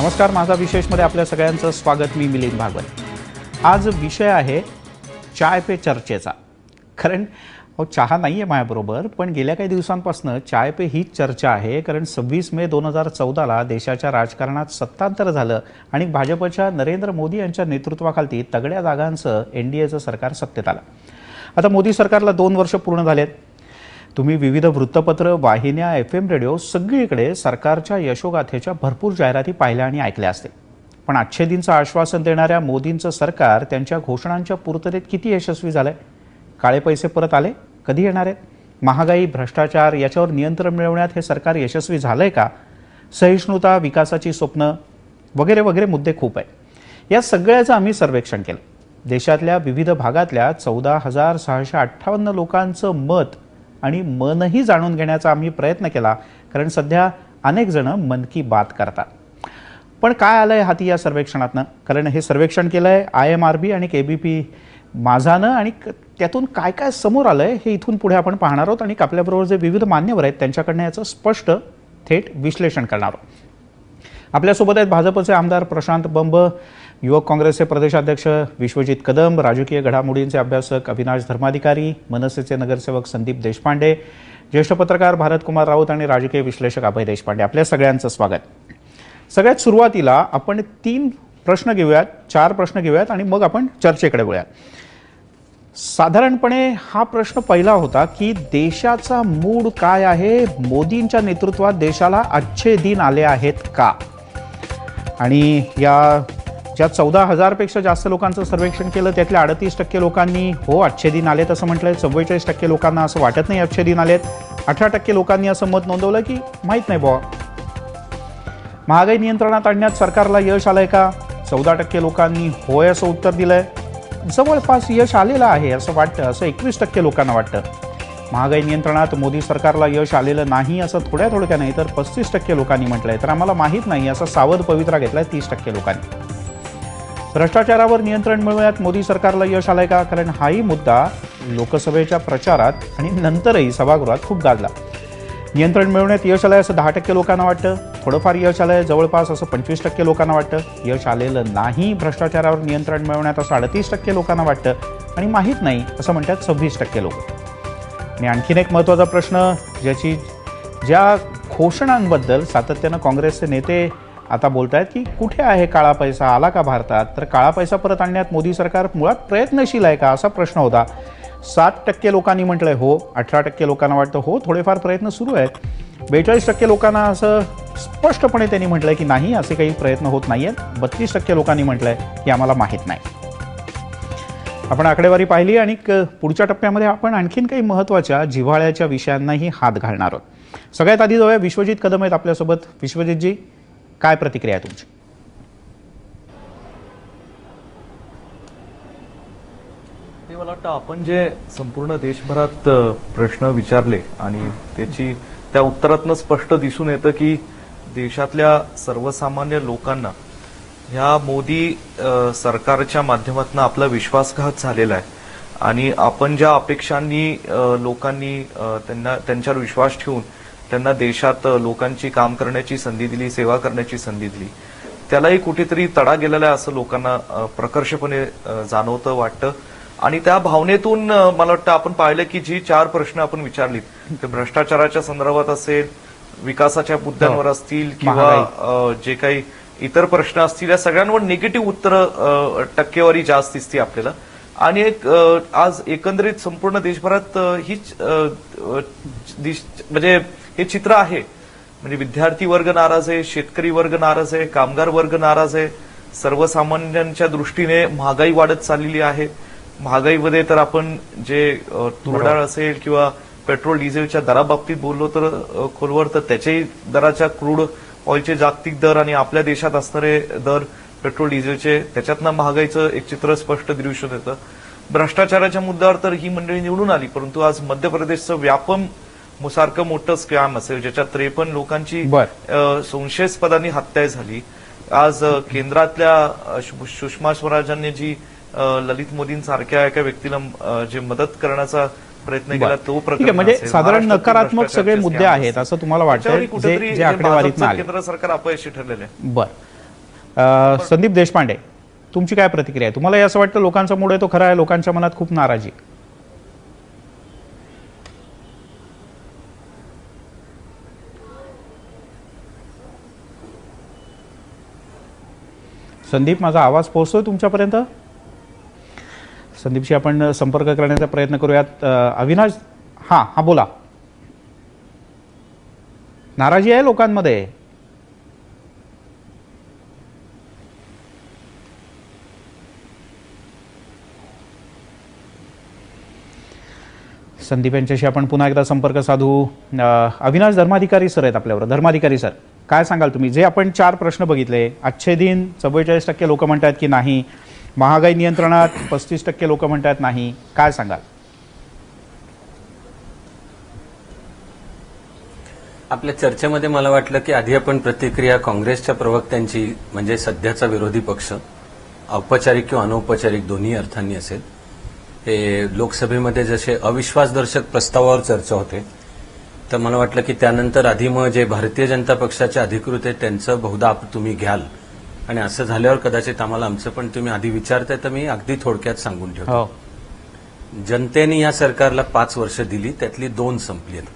नमस्कार, माझा विशेषमध्ये आपल्या सगळ्यांचं स्वागत. मी मिलिंद भागवत. आज विषय आहे चाय पे चर्चेचा. कारण चहा नाही आहे माझ्याबरोबर, पण गेल्या काही दिवसांपासून चाय पे हीच चर्चा आहे. कारण 26 मे 2014ला देशाच्या राजकारणात सत्तांतर झालं आणि भाजपच्या नरेंद्र मोदी यांच्या नेतृत्वाखाली तगड्या जागांचं NDAचं सरकार सत्तेत आलं. आता मोदी सरकारला 2 वर्ष पूर्ण झालेत. तुम्ही विविध वृत्तपत्र, वाहिन्या, FM रेडिओ सगळीकडे सरकारच्या यशोगाथेच्या भरपूर जाहिराती पाहिल्या आणि ऐकल्या असतील. पण अच्छे दिनचं आश्वासन देणाऱ्या मोदींचं सरकार त्यांच्या घोषणांच्या पूर्ततेत किती यशस्वी झालंय? काळे पैसे परत आले? कधी येणार आहेत? महागाई, भ्रष्टाचार याच्यावर नियंत्रण मिळवण्यात हे सरकार यशस्वी झालंय का? सहिष्णुता, विकासाची स्वप्न वगैरे वगैरे मुद्दे खूप आहेत. या सगळ्याचं आम्ही सर्वेक्षण केलं. देशातल्या विविध भागातल्या 14,658 लोकांचं मत आणि मनही जाणून घेण्याचा आम्ही प्रयत्न केला. कारण सध्या अनेक जण मन की बात करतात. पण काय आलंय हाती या सर्वेक्षणातनं? कारण हे सर्वेक्षण केलंय IMRB आणि KBP माझानं, आणि त्यातून काय काय समोर आलंय हे इथून पुढे आपण पाहणार आहोत. आणि आपल्याबरोबर जे विविध मान्यवर आहेत त्यांच्याकडनं याचं स्पष्ट थेट विश्लेषण करणार आहोत. आपल्यासोबत आहेत भाजपचे आमदार प्रशांत बंब, युवक काँग्रेसचे प्रदेशाध्यक्ष विश्वजित कदम, राजकीय घडामोडींचे अभ्यासक अविनाश धर्माधिकारी, मनसेचे नगरसेवक संदीप देशपांडे, ज्येष्ठ पत्रकार भारत कुमार राऊत आणि राजकीय विश्लेषक अभय देशपांडे. आपल्या सगळ्यांचं स्वागत. सगळ्यात सुरुवातीला आपण 3 प्रश्न घेऊयात, 4 प्रश्न घेऊयात आणि मग आपण चर्चेकडे वळूयात. साधारणपणे हा प्रश्न पहिला होता की देशाचा मूड काय आहे? मोदींच्या नेतृत्वात देशाला अच्छे दिन आले आहेत का? आणि या ज्या 14,000 पेक्षा जास्त लोकांचं सर्वेक्षण केलं त्यातल्या 38% लोकांनी हो अच्छे दिन आलेत असं म्हटलंय. 44% लोकांना असं वाटत नाही अच्छे दिन आलेत. 18% लोकांनी असं मत नोंदवलं की माहीत नाही बुवा. महागाई नियंत्रणात आणण्यात सरकारला यश आलंय का? 14% लोकांनी होय असं उत्तर दिलंय. जवळपास यश आलेलं आहे असं वाटतं, असं 21% लोकांना वाटतं. महागाई नियंत्रणात मोदी सरकारला यश आलेलं नाही असं थोड्या नाही तर 35% लोकांनी म्हटलंय. तर आम्हाला माहीत नाही असा सावध पवित्रा घेतलाय 30% लोकांनी. भ्रष्टाचारावर नियंत्रण मिळवण्यात मोदी सरकारला यश आलंय का? कारण हाही मुद्दा लोकसभेच्या प्रचारात आणि नंतरही सभागृहात खूप गाजला. नियंत्रण मिळवण्यात यश आलंय असं 10% लोकांना वाटतं. थोडंफार यश आलंय जवळपास असं 25% लोकांना वाटतं. यश आलेलं नाही भ्रष्टाचारावर नियंत्रण मिळवण्यात असं 38% लोकांना वाटतं. आणि माहीत नाही असं म्हणतात 26% लोक. आणि आणखीन एक महत्त्वाचा प्रश्न, ज्या घोषणांबद्दल सातत्यानं काँग्रेसचे नेते आता बोलत आहेत की कुठे आहे काळा पैसा, आला का भारतात? तर काळा पैसा परत आणण्यात मोदी सरकार मुळात प्रयत्नशील आहे का असा प्रश्न होता. 7% लोकांनी म्हटलंय हो, 18% लोकांना वाटतं हो थोडेफार प्रयत्न सुरू आहेत. 42% लोकांना असं स्पष्टपणे त्यांनी म्हटलंय की नाही, असे काही प्रयत्न होत नाहीयेत. 32% लोकांनी म्हटलंय की आम्हाला माहीत नाही. आपण आकडेवारी पाहिली आणि पुढच्या टप्प्यामध्ये आपण आणखीन काही महत्त्वाच्या जिव्हाळ्याच्या विषयांनाही हात घालणार आहोत. सगळ्यात आधी जाऊया, विश्वजित कदम आहेत आपल्यासोबत. विश्वजितजी, काय प्रतिक्रिया आहे तुमची? ते मला वाटतं आपण जे संपूर्ण देशभरात प्रश्न विचारले आणि त्या उत्तरातनं स्पष्ट दिसून येतं की देशातल्या सर्वसामान्य लोकांना ह्या मोदी सरकारच्या माध्यमातून आपला विश्वासघात झालेला आहे. आणि आपण ज्या अपेक्षांनी लोकांनी त्यांच्यावर विश्वास ठेवून त्यांना देशात लोकांची काम करण्याची संधी दिली, सेवा करण्याची संधी दिली, त्यालाही कुठेतरी तडा गेलेला आहे असं लोकांना प्रकर्षपणे जाणवतं, वाटतं. आणि त्या भावनेतून मला वाटतं आपण पाहिलं की जी 4 प्रश्न आपण विचारलीत ते भ्रष्टाचाराच्या संदर्भात असेल, विकासाच्या मुद्द्यांवर असतील किंवा जे काही इतर प्रश्न असतील, या सगळ्यांवर निगेटिव्ह उत्तर टक्केवारी जास्त दिसते आपल्याला. आणि एक आज एकंदरीत संपूर्ण देशभरात हीच म्हणजे हे चित्र आहे. म्हणजे विद्यार्थी वर्ग नाराज आहे, शेतकरी वर्ग नाराज आहे, कामगार वर्ग नाराज आहे. सर्वसामान्यांच्या दृष्टीने महागाई वाढत चाललेली आहे. महागाईमध्ये तर आपण जे तुरडाळ असेल किंवा पेट्रोल डिझेलच्या दराबाबतीत बोललो तर खोलवर, तर त्याच्याही दराच्या क्रूड ऑइलचे जागतिक दर आणि आपल्या देशात असणारे दर पेट्रोल डिझेलचे, त्याच्यातनं महागाईचं एक चित्र स्पष्ट दिसून येतं. भ्रष्टाचाराच्या मुद्द्यावर तर ही मंडळी निवडून आली, परंतु आज मध्य प्रदेशचं व्यापम सारखं मोठं स्कॅम असेल ज्याच्यात 53 लोकांची संशयास्पदाने हत्या झाली. आज केंद्रातल्या सुषमा स्वराजांनी जी ललित मोदींसारख्या एका व्यक्तीला जे मदत करण्याचा प्रयत्न केला तो प्रकार, म्हणजे साधारण नकारात्मक सगळे मुद्दे आहेत असं तुम्हाला वाटतं जे आकडेवारीत आले. केंद्र सरकार अपयशी ठरलेलं आहे. बरं, संदीप देशपांडे, तुमची काय प्रतिक्रिया आहे? तुम्हाला असं वाटतं लोकांचा मूड आहे तो खरा आहे, लोकांच्या मनात खूप नाराजी? संदीप, माझा आवाज पोहोचतोय तुमच्यापर्यंत? संदीपशी आपण संपर्क करण्याचा प्रयत्न करूयात. अविनाश, हा बोला. नाराजी आहे लोकांमध्ये? संदीप यांच्याशी आपण पुन्हा एकदा संपर्क साधू. अविनाश धर्माधिकारी सर आहेत आपल्यावर. धर्माधिकारी सर, काय सांगाल तुम्ही? जे आपण 4 प्रश्न बघितले, अच्छे दिन 44% लोक म्हणतात की नाही, महागाई नियंत्रणात 35% लोक म्हणतात नाही, काय सांगाल? आपल्या चर्चेमध्ये मला वाटलं की आधी आपण प्रतिक्रिया काँग्रेसच्या प्रवक्त्यांची, म्हणजे सध्याचा विरोधी पक्ष, औपचारिक किंवा अनौपचारिक दोन्ही अर्थांनी असेल, हे लोकसभेमध्ये जसे अविश्वासदर्शक प्रस्तावावर चर्चा होते, तर मला वाटलं की त्यानंतर आधी मग जे भारतीय जनता पक्षाचे अधिकृत आहेत त्यांचं बहुधा तुम्ही घ्याल, आणि असं झाल्यावर कदाचित आम्हाला आमचं पण तुम्ही आधी विचारताय, तर मी अगदी थोडक्यात सांगून ठेवतो. जनतेने या सरकारला 5 वर्ष दिली, त्यातली 2 संपली आहेत.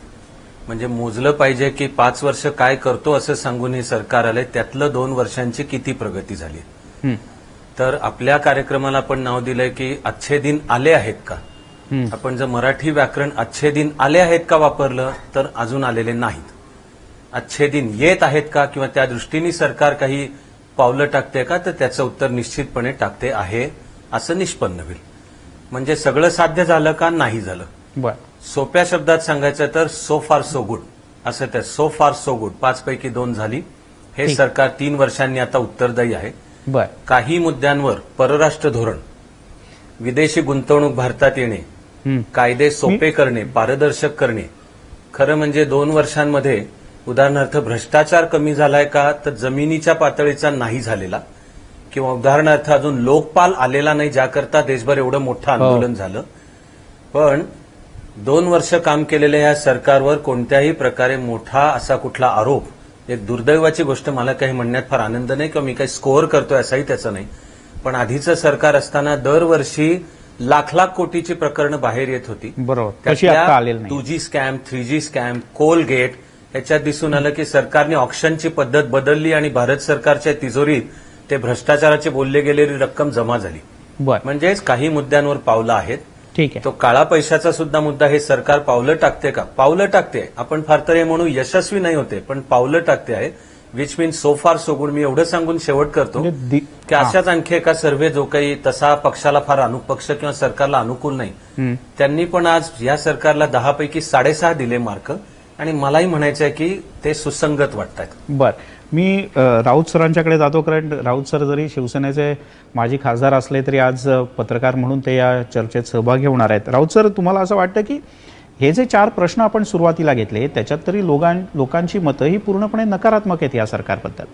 म्हणजे मोजलं पाहिजे की 5 वर्ष काय करतो असं सांगून हे सरकार आलंय, त्यातलं 2 वर्षांची किती प्रगती झाली. तर आपल्या कार्यक्रमाला आपण नाव दिलंय की अच्छे दिन आले आहेत का. आपण जर मराठी व्याकरण अच्छे दिन आले आहेत का वापरलं तर अजून आलेले नाहीत. अच्छे दिन येत आहेत का किंवा त्या दृष्टीने सरकार काही पावलं टाकते का, तर त्याचं उत्तर निश्चितपणे टाकते आहे असं निष्पन्न होईल. म्हणजे सगळं साध्य झालं का, नाही झालं. सोप्या शब्दात सांगायचं तर सो फार सो गुड असं. त्या सो फार सो गुड 5 पैकी 2 झाली. हे सरकार 3 वर्षांनी आता उत्तरदायी आहे. काही मुद्द्यांवर परराष्ट्र धोरण, विदेशी गुंतवणूक भारतात येणे, कायदे सोपे करणे, पारदर्शक करणे. खरं म्हणजे 2 वर्षांमध्ये उदाहरणार्थ भ्रष्टाचार कमी झालाय का, तर जमिनीच्या पातळीचा नाही झालेला. किंवा उदाहरणार्थ अजून लोकपाल आलेला नाही, ज्याकरता देशभर एवढं मोठं आंदोलन झालं. पण 2 वर्ष काम केलेल्या या सरकारवर कोणत्याही प्रकारे मोठा असा कुठला आरोप, एक दुर्दैवाची गोष्ट, मला काही म्हणण्यात फार आनंद नाही किंवा मी काही स्कोअर करतोय असाही त्याचं नाही, पण आधीचं सरकार असताना दरवर्षी लाख कोटीची प्रकरणं बाहेर येत होती. बरोबर. 2G scam, 3G scam, Colgate, ह्याच्यात दिसून आलं की सरकारने ऑक्शनची पद्धत बदलली आणि भारत सरकारच्या तिजोरीत ते भ्रष्टाचाराची बोलले गेलेली रक्कम जमा झाली. म्हणजेच काही मुद्द्यांवर पावलं आहेत. ठीक आहे. तो काळा पैशाचा सुद्धा मुद्दा, हे सरकार पावलं टाकते का? पावलं टाकते. आपण फार तर हे म्हणू यशस्वी नाही होते, पण पावलं टाकते आहे. विच मीन सो फार सो गुड. मी एवढं सांगून शेवट करतो की अशाच आणखी एका सर्व्हे, जो काही तसा पक्षाला फार पक्ष किंवा सरकारला अनुकूल नाही, त्यांनी पण आज या सरकारला 10 पैकी 6.5 दिले मार्क, आणि मलाही म्हणायचं आहे की ते सुसंगत वाटत आहेत. मी राऊत सरांच्याकडे जातो, कारण राऊत सर जरी शिवसेनेचे माजी खासदार असले तरी आज पत्रकार म्हणून ते या चर्चेत सहभागी होणार आहेत. राऊत सर, तुम्हाला असं वाटतं की हे जे 4 प्रश्न आपण सुरुवातीला घेतले त्याच्यात तरी लोकांची मतं ही पूर्णपणे नकारात्मक आहेत या सरकारबद्दल?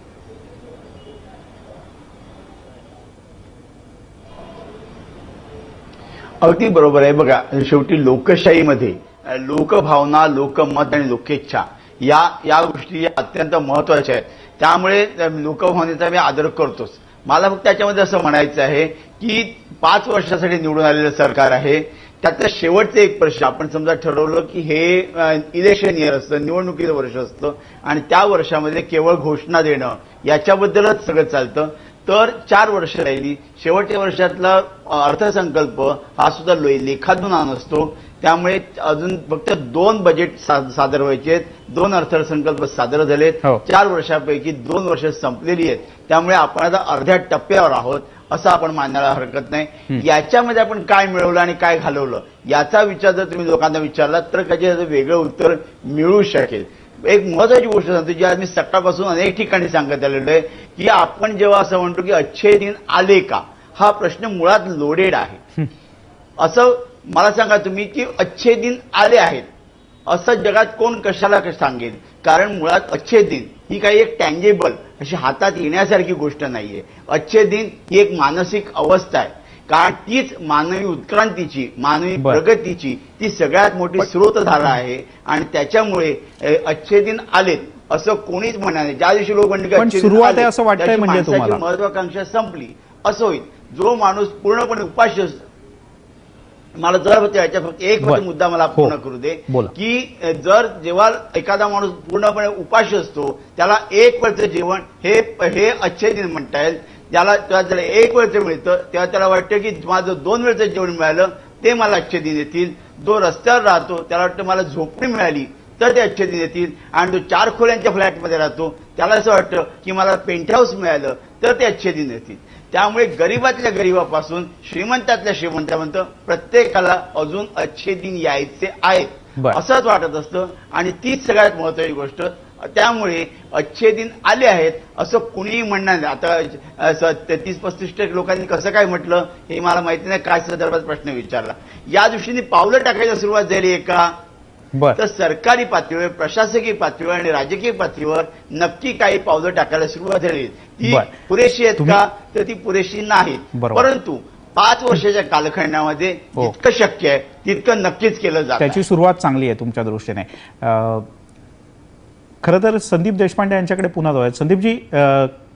अगदी बरोबर आहे. बघा, शेवटी लोकशाहीमध्ये लोकभावना, लोकमत आणि लोकेच्छा या गोष्टी अत्यंत महत्वाच्या आहेत. त्यामुळे लोकभावनेचा मी आदर करतोच. मला फक्त त्याच्यामध्ये असं म्हणायचं आहे की 5 वर्षासाठी निवडून आलेलं सरकार आहे, त्यातलं शेवटचं एक प्रश्न, आपण समजा ठरवलं की हे इलेक्शन इयर असतं, निवडणुकीचं वर्ष असतं, आणि त्या वर्षामध्ये केवळ घोषणा देणं याच्याबद्दलच सगळं चालतं, तर 4 वर्ष राहिली. शेवटच्या वर्षातला अर्थसंकल्प हा सुद्धा लेखातून नसतो. त्यामुळे अजून फक्त 2 बजेट सादर व्हायचे आहेत, 2 अर्थसंकल्प सादर झालेत. 4 वर्षापैकी 2 वर्ष संपलेली आहेत. त्यामुळे आपण आता अर्ध्या टप्प्यावर आहोत असं आपण मानायला हरकत नाही. याच्यामध्ये आपण काय मिळवलं आणि काय घालवलं याचा विचार जर तुम्ही लोकांना विचारला तर त्याचं वेगळं उत्तर मिळू शकेल. एक महत्वाची गोष्ट सांगतो, जी आज मी सकाळपासून अनेक ठिकाणी सांगत आलेलो आहे, की आपण जेव्हा असं म्हणतो की अच्छे दिन आले का, हा प्रश्न मुळात लोडेड आहे. असं मला सांगा तुम्ही की अच्छे दिन आले आहेत असं जगात कोण कशाला सांगेल? कारण मुळात अच्छे दिन ही काही एक टँजेबल अशी हातात येण्यासारखी गोष्ट नाहीये. अच्छे दिन ही एक मानसिक अवस्था आहे, कारण तीच मानवी उत्क्रांतीची, मानवी प्रगतीची ती सगळ्यात मोठी स्रोतधारा आहे. आणि त्याच्यामुळे अच्छे दिन आलेत असं कोणीच म्हणणार नाही. ज्या दिवशी लोक म्हणले पण सुरुवात आहे असं वाटतंय म्हणजे तुम्हाला? महत्वाकांक्षा संपली असं होईल. जो माणूस पूर्णपणे उपाशी असतो, मला जर याच्या फक्त एक बरं. मुद्दा मला हो. पूर्ण करू दे, बोला. की जर जेव्हा एखादा माणूस पूर्णपणे उपाशी असतो त्याला एक वेळचं जेवण हे अच्छे दिन म्हणता येईल. त्याला एक वेळचं मिळतं तेव्हा त्याला वाटतं की माझं 2 वेळचं जेवण मिळालं ते मला अच्छे दिन येतील. जो रस्त्यावर राहतो त्याला वाटतं मला झोपडी मिळाली तर ते अच्छे दिन येतील. आणि जो 4 खोल्यांच्या फ्लॅटमध्ये राहतो त्याला असं वाटतं की मला पेंट हाऊस मिळालं तर ते अच्छे दिन येतील. त्यामुळे गरीबातल्या गरीबापासून श्रीमंतातल्या श्रीमंतापर्यंत प्रत्येकाला अजून अच्छे दिन यायचे आहेत बरं. असंच वाटत असतं. आणि तीच सगळ्यात महत्वाची गोष्ट. त्यामुळे अच्छे दिन आले आहेत असं कुणीही म्हणणार नाही. आता 33-35% लोकांनी कसं काय म्हटलं हे मला माहिती नाही, काय संदर्भात प्रश्न विचारला. या दृष्टीने पावलं टाकायला सुरुवात झाली आहे का? बर तर सरकारी पातळीवर, प्रशासकीय पातळीवर आणि राजकीय पातळीवर नक्की काही पावलं टाकायला सुरुवात झाली. ती बरं. पुरेशी आहेत का? तर ती पुरेशी नाहीत. बरोबर. परंतु 5 वर्षाच्या कालखंडामध्ये हो. जितकं शक्य आहे तितकं नक्कीच केलं जातं. त्याची सुरुवात चांगली आहे तुमच्या दृष्टीने. खरं तर संदीप देशपांडे यांच्याकडे पुन्हा जाऊयात. संदीपजी,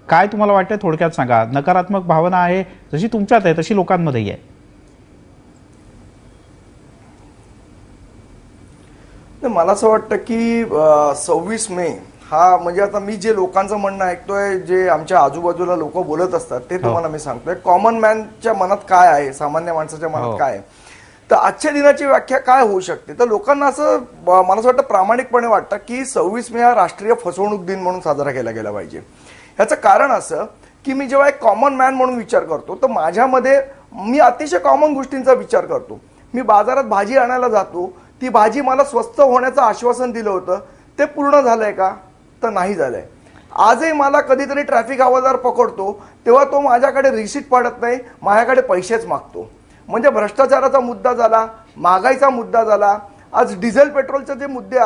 काय तुम्हाला वाटतं थोडक्यात सांगा. नकारात्मक भावना आहे जशी तुमच्यात आहे तशी लोकांमध्येही आहे. मला असं वाटतं की 26 मे हा म्हणजे आता मी जे लोकांचं म्हणणं ऐकतोय, जे आमच्या आजूबाजूला लोक बोलत असतात ते तुम्हाला मी सांगतोय. कॉमन मॅनच्या मनात काय आहे, सामान्य माणसाच्या मनात काय आहे, तर आजच्या दिनाची व्याख्या काय होऊ शकते. तर लोकांना असं मला असं वाटतं प्रामाणिकपणे वाटतं की 26 मे हा राष्ट्रीय फसवणूक दिन म्हणून साजरा केला गेला पाहिजे. ह्याचं कारण असं की मी जेव्हा एक कॉमन मॅन म्हणून विचार करतो तर माझ्यामध्ये मी अतिशय कॉमन गोष्टींचा विचार करतो. मी बाजारात भाजी आणायला जातो, ती भाजी मला स्वस्त होण्याचं आश्वासन दिलं होतं, ते पूर्ण झालंय का? तर नाही झालंय. आजही मला कधीतरी ट्रॅफिक हवालदार पकडतो तेव्हा तो माझ्याकडे रिसीट पाडत नाही, माझ्याकडे पैसेच मागतो. म्हणजे भ्रष्टाचाराचा मुद्दा झाला, महागाईचा मुद्दा झाला. आज डिझेल पेट्रोलचे जे मुद्दे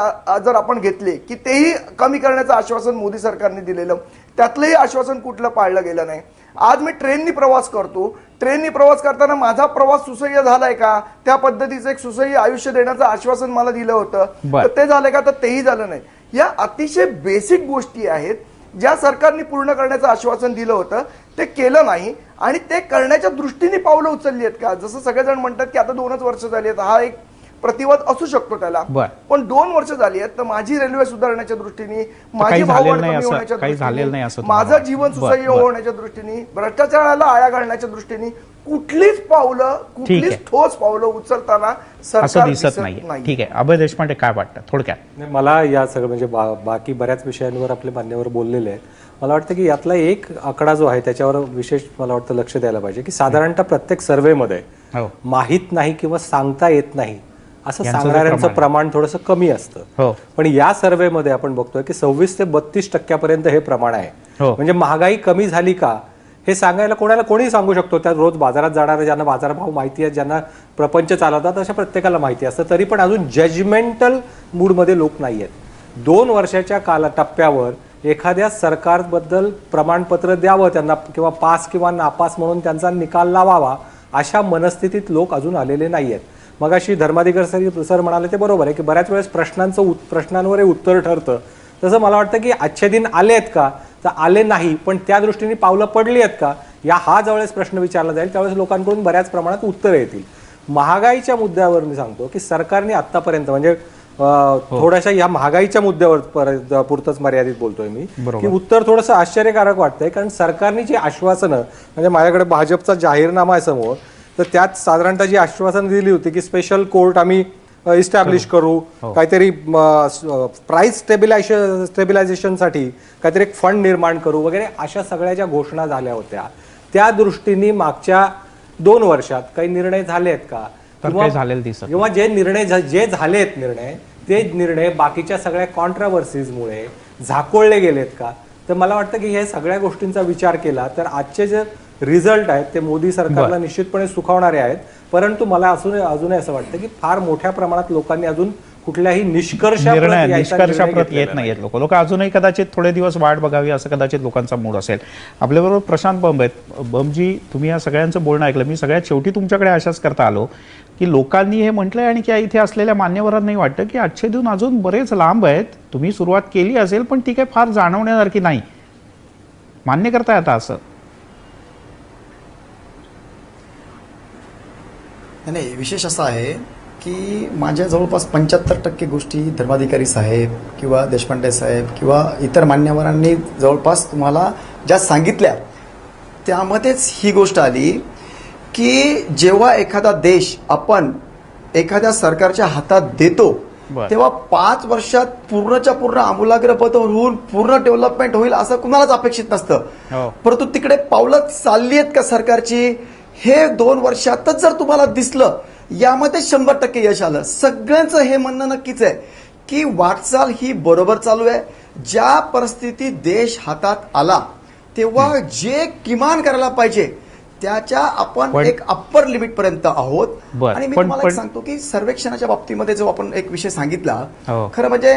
जर आपण घेतले की तेही कमी करण्याचं आश्वासन मोदी सरकारने दिलेलं, त्यातलंही आश्वासन कुठलं पाळलं गेलं नाही. आज मी ट्रेननी प्रवास करतो, ट्रेननी प्रवास करताना माझा प्रवास सुसह्य झालाय का? त्या पद्धतीचं एक सुसह्य आयुष्य देण्याचं आश्वासन मला दिलं होतं, तर ते झालंय का? तर तेही झालं नाही. या अतिशय बेसिक गोष्टी आहेत ज्या सरकारने पूर्ण करण्याचं आश्वासन दिलं होतं, ते केलं नाही. आणि ते करण्याच्या दृष्टीने पावलं उचलली आहेत का? जसं सगळेजण म्हणतात की आता 2च वर्ष झाली आहेत, हा एक प्रतिवाद असू शकतो त्याला, पण 2 वर्ष झाली आहेत तर माझी रेल्वे सुधारण्याच्या दृष्टीने, माझी भाववाढ कमी होण्याच्या दृष्टीने, माझं जीवन सुसह्य होण्याच्या दृष्टीने, भ्रष्टाचाराला आळा घालण्याच्या दृष्टीने कुठलीच पावलं, कुठलीच ठोस पावलं उचलताना सरकार दिसत नाही. ठीक आहे. अभय देशपांडे, काय वाटतं थोडक्यात? मला या सगळं म्हणजे बाकी बऱ्याच विषयांवर आपले मान्यवर बोललेले आहेत. मला वाटतं की यातला एक आकडा जो आहे त्याच्यावर विशेष मला वाटतं लक्ष द्यायला पाहिजे की साधारणतः प्रत्येक सर्व्हेमध्ये माहीत नाही किंवा सांगता येत नाही असं सांगणाऱ्यांचं प्रमाण थोडंसं कमी असतं. पण या सर्व्हेमध्ये आपण बघतोय की 26 ते 32% हे प्रमाण आहे. म्हणजे महागाई कमी झाली का हे सांगायला कोणी सांगू शकतो. त्या रोज बाजारात जाणारे, ज्यांना बाजारभाव माहिती आहे, ज्यांना प्रपंच चालवतात, अशा प्रत्येकाला माहिती असतं. तरी पण अजून जजमेंटल मूडमध्ये लोक नाही आहेत. 2 वर्षाच्या टप्प्यावर एखाद्या सरकारबद्दल प्रमाणपत्र द्यावं त्यांना, किंवा पास किंवा नापास म्हणून त्यांचा निकाल लावावा, अशा मनस्थितीत लोक अजून आलेले नाही आहेत. मगाशी धर्माधिकारी सर म्हणाले ते बरोबर आहे की बऱ्याच वेळेस प्रश्नांवर उत्तर ठरतं. तसं मला वाटतं की आजचे दिन आले आहेत का? तर आले नाही, पण त्या दृष्टीने पावलं पडली आहेत का? हा ज्यावेळेस प्रश्न विचारला जाईल त्यावेळेस लोकांकडून बऱ्याच प्रमाणात उत्तरं येतील. महागाईच्या मुद्द्यावर मी सांगतो की सरकारने आतापर्यंत म्हणजे थोड्याशा या महागाईच्या मुद्द्यावर पुरतच मर्यादित बोलतोय मी, की उत्तर थोडंसं आश्चर्यकारक वाटतंय. कारण सरकारने जी आश्वासनं, म्हणजे माझ्याकडे भाजपचा जाहीरनामा आहे समोर, तर त्यात साधारणतः जी आश्वासनं दिली होती की स्पेशल कोर्ट आम्ही इस्टॅब्लिश करू, काहीतरी प्राइस स्टेबिलायझेशनसाठी काहीतरी एक फंड निर्माण करू वगैरे, अशा सगळ्या ज्या घोषणा झाल्या होत्या त्या दृष्टीने मागच्या 2 वर्षात काही निर्णय झाले आहेत का? किंवा जे झालेत ते निर्णय बाकीच्या सगळ्या कॉन्ट्रावर्सीजमुळे झाकोळले गेलेत का? तर मला वाटतं की हे सगळ्या गोष्टींचा विचार केला तर आजचे जे रिझल्ट आहेत ते मोदी सरकारला निश्चितपणे सुखावणारे आहेत. परंतु मला अजूनही असं वाटतं की फार मोठ्या प्रमाणात लोकांनी अजून कुठल्याही निष्कर्षाप्रत येत नाहीत लोक अजूनही कदाचित थोडे दिवस वाट बघावी असं कदाचित लोकांचा मूड असेल. आपल्याबरोबर प्रशांत बंब आहेत. बंबजी, तुम्ही या सगळ्यांचं बोलणं ऐकलं. मी सगळ्यात शेवटी तुमच्याकडे अशाच करता आलो की लोकांनी हे म्हटलंय आणि की इथे असलेल्या मान्यवरांनाही वाटतं की आजचे दिन अजून बरेच लांब आहेत. तुम्ही सुरुवात केली असेल पण ती काही फार जाणवण्यासारखी नाही. मान्य करताय आता असं? नाही, विशेष असं आहे की माझ्या जवळपास 75% गोष्टी धर्माधिकारी साहेब किंवा देशपांडे साहेब किंवा इतर मान्यवरांनी जवळपास तुम्हाला ज्या सांगितल्या त्यामध्येच ही गोष्ट आली की जेव्हा एखादा देश आपण एखाद्या सरकारच्या हातात देतो तेव्हा 5 वर्षात पूर्णच्या पूर्ण आमूलाग्र बदल होऊन पूर्ण डेव्हलपमेंट होईल असं कुणालाच अपेक्षित नसतं. परंतु तिकडे पावलं चालली आहेत का सरकारची हे 2 वर्षातच जर तुम्हाला दिसलं, यामध्ये 100% यश आलं. सगळ्यांचं हे म्हणणं नक्कीच आहे की वाटचाल ही बरोबर चालू आहे. ज्या परिस्थितीत देश हातात आला तेव्हा जे किमान करायला पाहिजे त्याच्या आपण एक अप्पर लिमिट पर्यंत आहोत. आणि मी तुम्हाला एक सांगतो की सर्वेक्षणाच्या बाबतीमध्ये जो आपण एक विषय सांगितला, खरं म्हणजे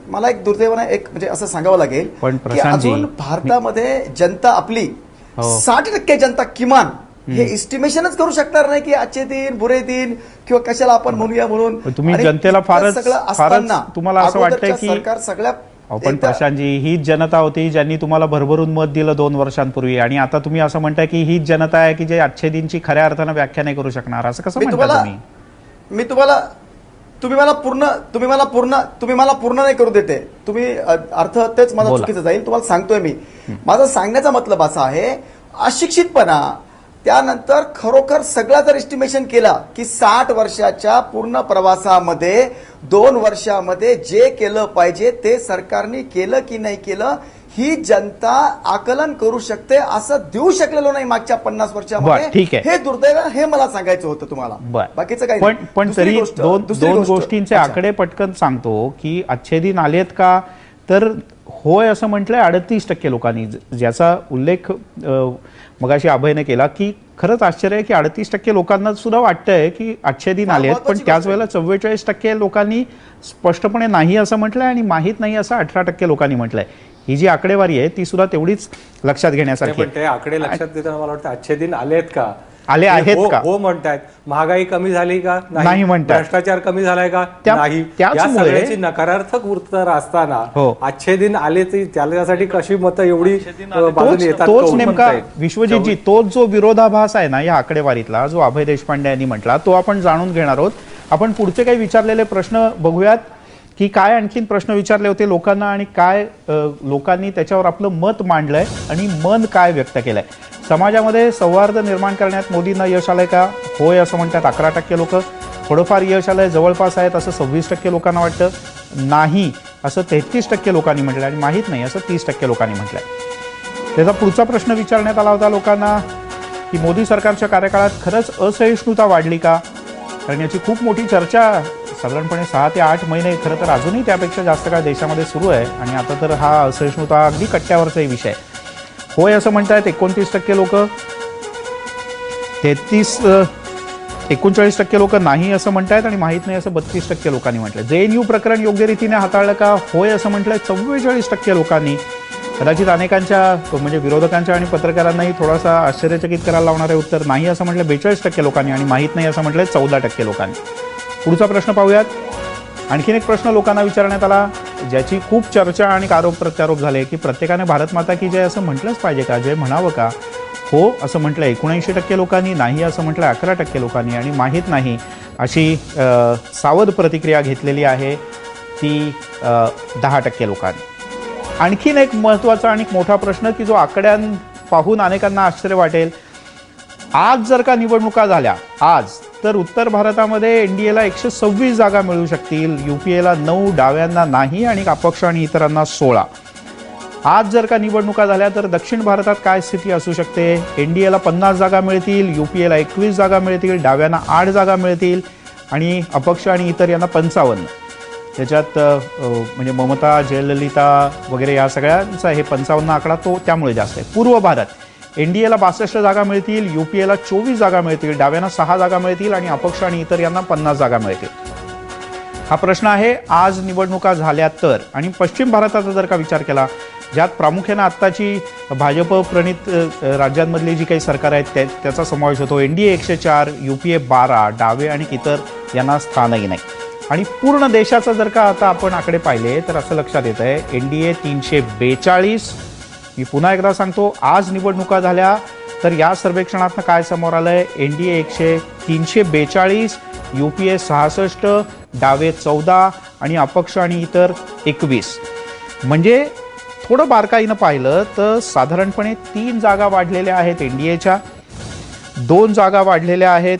मला एक दुर्दैवाने एक म्हणजे असं सांगावं लागेल की अजून भारतामध्ये जनता आपली 60% जनता किमान हे एस्टिमेशनच करू शकणार नाही की आजचे दिन बुरे दिन किंवा कशाला आपण म्हणूया म्हणून. तुम्ही जनतेला फारच तुम्हाला असं वाटतंय की सरकार सगळ्या पण प्रशांतजी, हीच जनता होती ज्यांनी तुम्हाला भरभरून मत दिलं 2 वर्षांपूर्वी आणि आता तुम्ही असं म्हणताय की हीच जनता आहे की जे आजच्या दिनची खऱ्या अर्थानं व्याख्या नाही करू शकणार. असं कसं म्हणता तुम्ही? तुम्ही मला पूर्ण नाही करू देते तुम्ही. अर्थ तेच मला चुकीचं जाईल. तुम्हाला सांगतोय मी. माझा सांगण्याचा मतलब असा आहे, अशिक्षितपणा त्यानंतर खरोखर सगळा जर एस्टिमेशन केला की 60 वर्षाच्या पूर्ण प्रवासामध्ये 2 वर्षामध्ये जे केलं पाहिजे ते सरकारने केलं की नाही केलं ही जनता आकलन करू शकते. असं देऊ शकलेलो नाही मागच्या 50 वर्षामध्ये. हे दुर्दैव, हे मला सांगायचं होतं तुम्हाला. बाकीचं काही पण तरी दोन गोष्टींचे आकडे पटकन सांगतो की आजचे दिन आलेत का, तर होय असं म्हटलंय 38% लोकांनी, ज्याचा उल्लेख मगाशी अभयने केला की खरंच आश्चर्य आहे की 38% लोकांना सुद्धा वाटतंय की आजचे दिन आले आहेत. पण त्याच वेळेला 44% लोकांनी स्पष्टपणे नाही असं म्हटलंय आणि माहीत नाही असं 18% लोकांनी म्हटलंय. ही जी आकडेवारी आहे ती सुद्धा तेवढीच लक्षात घेण्यासारखी आहे. आकडे लक्षात देताना मला वाटतं आजचे दिन आले आहेत का, आले आहेत का, हो म्हणतायत. महागाई कमी झाली का, नाही म्हणतात. भ्रष्टाचार कमी झालाय का, नाही. या सगळ्याची नकारार्थक उत्तर असताना आजचे दिन आले, त्यासाठी कशी मतं एवढी बाजूने येतात. तोच नेमका विश्वजितजी, तोच जो विरोधाभास आहे ना या आकडेवारीतला, जो अभय देशपांडे यांनी म्हटला, तो आपण जाणून घेणार आहोत. आपण पुढचे काही विचारलेले प्रश्न बघूयात की काय आणखीन प्रश्न विचारले होते लोकांना आणि काय लोकांनी त्याच्यावर आपलं मत मांडलंय आणि मन काय व्यक्त केलंय. समाजामध्ये सौहार्द निर्माण करण्यात मोदींना यश आलंय का? होय असं म्हणतात 11% लोक. थोडंफार यश आलंय, जवळपास आहेत असं 26% लोकांना वाटतं. नाही असं 33% लोकांनी म्हटलंय आणि माहीत नाही असं 30% लोकांनी म्हटलंय. त्याचा पुढचा प्रश्न विचारण्यात आला होता लोकांना की मोदी सरकारच्या कार्यकाळात खरंच असहिष्णुता वाढली का? कारण याची खूप मोठी चर्चा साधारणपणे 6 ते 8 महिने, खरं तर अजूनही त्यापेक्षा जास्त काळ देशामध्ये सुरू आहे आणि आता तर हा असहिष्णुता अगदी कट्ट्यावरचाही विषय. होय असं म्हणतायत 29% लोक. 39% लोक नाही असं म्हणतायत आणि माहीत नाही असं 32% लोकांनी म्हटलंय. JNU प्रकरण योग्य रीतीने हाताळलं का? होय असं म्हटलंय 44% लोकांनी. कदाचित अनेकांच्या म्हणजे विरोधकांच्या आणि पत्रकारांनाही थोडासा आश्चर्यचकित करायला लावणारे उत्तर. नाही असं म्हटलं 42% लोकांनी आणि माहीत नाही असं म्हटलंय 14% लोकांनी. पुढचा प्रश्न पाहूयात. आणखीन एक प्रश्न लोकांना विचारण्यात आला ज्याची खूप चर्चा आणि आरोप प्रत्यारोप झाले की प्रत्येकाने भारत माता की जय असं म्हटलंच पाहिजे का, जय म्हणावं का? हो असं म्हटलं 79% लोकांनी, नाही असं म्हटलं 11% लोकांनी आणि माहीत नाही अशी सावध प्रतिक्रिया घेतलेली आहे ती 10% लोकांनी. आणखीन एक महत्त्वाचा आणि मोठा प्रश्न की जो आकड्यां पाहून अनेकांना आश्चर्य वाटेल, आज जर का निवडणुका झाल्या आज, तर उत्तर भारतामध्ये एनडीएला 126 जागा मिळू शकतील, युपीएला 9, डाव्यांना नाही आणि अपक्ष आणि इतरांना 16. आज जर का निवडणुका झाल्या तर दक्षिण भारतात काय स्थिती असू शकते? एनडीएला 50 जागा मिळतील, युपीएला 21 जागा मिळतील, डाव्यांना 8 जागा मिळतील आणि अपक्ष आणि इतर यांना 55. त्याच्यात म्हणजे ममता, जयललिता वगैरे या सगळ्यांचा हे 55 आकडा तो त्यामुळे जास्त आहे. पूर्व भारत एनडीएला 62 जागा मिळतील, युपीएला 24 जागा मिळतील, डाव्यांना 6 जागा मिळतील आणि अपक्ष आणि इतर यांना 50 जागा मिळतील. हा प्रश्न आहे आज निवडणुका झाल्या तर. आणि पश्चिम भारताचा जर का विचार केला, ज्यात प्रामुख्यानं आत्ताची भाजप प्रणित राज्यांमधली जी काही सरकार आहेत त्याचा समावेश होतो. NDA 104, UPA 12, डावे आणि इतर यांना स्थानही नाही. आणि पूर्ण देशाचा जर का आता आपण आकडे पाहिले तर असं लक्षात येत आहे NDA 342. मी पुन्हा एकदा सांगतो, आज निवडणुका झाल्या तर या सर्वेक्षणातनं काय समोर आलंय, NDA 342, UPA 66, डावे 14 आणि अपक्ष आणि इतर 21. म्हणजे थोडं बारकाईनं पाहिलं तर साधारणपणे 3 जागा वाढलेल्या आहेत NDAच्या, 2 जागा वाढलेल्या आहेत,